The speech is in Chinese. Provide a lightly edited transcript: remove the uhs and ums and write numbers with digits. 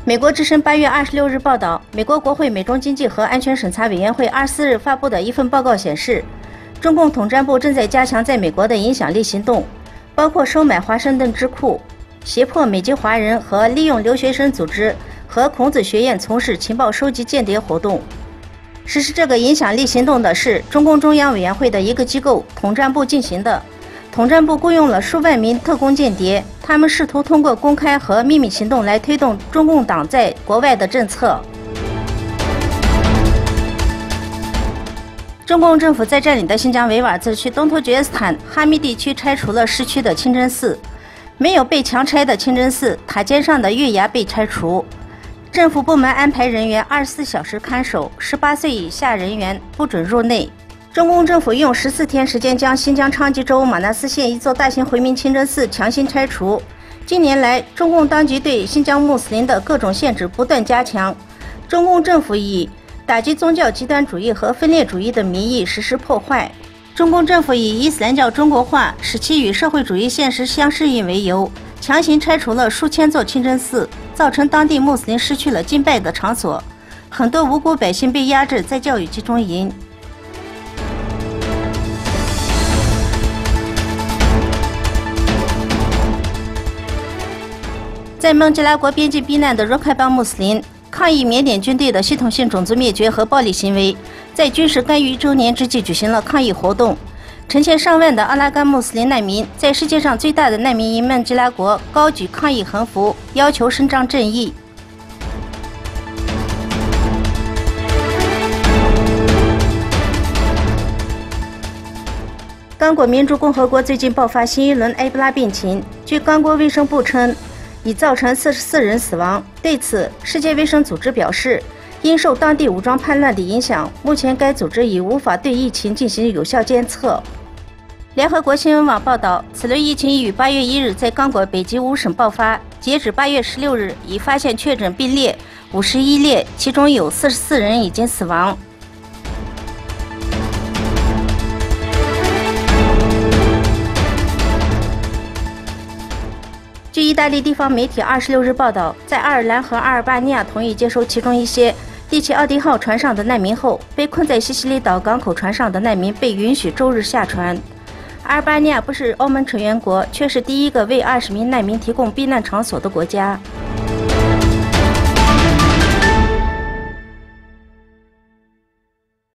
美国之声8月26日报道，美国国会美中经济和安全审查委员会24日发布的一份报告显示，中共统战部正在加强在美国的影响力行动，包括收买华盛顿智库、胁迫美籍华人和利用留学生组织和孔子学院从事情报收集间谍活动。实施这个影响力行动的是中共中央委员会的一个机构统战部进行的。统战部雇佣了数万名特工间谍，他们试图通过公开和秘密行动来推动中共党在国外的政策。中共政府在占领的新疆维吾尔自治区东突厥斯坦哈密地区拆除了市区的清真寺，没有被强拆的清真寺塔尖上的月牙被拆除。政府部门安排人员24小时看守，18岁以下人员不准入内。中共政府用14天时间将新疆昌吉州玛纳斯县一座大型回民清真寺强行拆除。近年来，中共当局对新疆穆斯林的各种限制不断加强。中共政府以打击宗教极端主义和分裂主义的名义实施破坏。中共政府以伊斯兰教中国化使其与社会主义现实相适应为由，强行拆除了数千座清真寺，造成当地穆斯林失去了敬拜的场所，很多无辜百姓被压制在教育集中营。在孟加拉国边境避难的若开邦穆斯林抗议缅甸军队的系统性种族灭绝和暴力行为，在军事干预周年之际举行了抗议活动。成千上万的阿拉干穆斯林难民在世界上最大的难民营孟加拉国高举抗议横幅，要求伸张正义。刚果民主共和国最近爆发新一轮埃博拉病情，据刚果卫生部称，已造成44人死亡。对此，世界卫生组织表示，因受当地武装叛乱的影响，目前该组织已无法对疫情进行有效监测。联合国新闻网报道，此轮疫情已于8月1日在刚果北极5省爆发，截止8月16日，已发现确诊病例51例，其中有44人已经死亡。据意大利地方媒体26日报道，在爱尔兰和阿尔巴尼亚同意接收其中一些第7奥迪号船上的难民后，被困在西西里岛港口船上的难民被允许周日下船。阿尔巴尼亚不是欧盟成员国，却是第一个为20名难民提供避难场所的国家。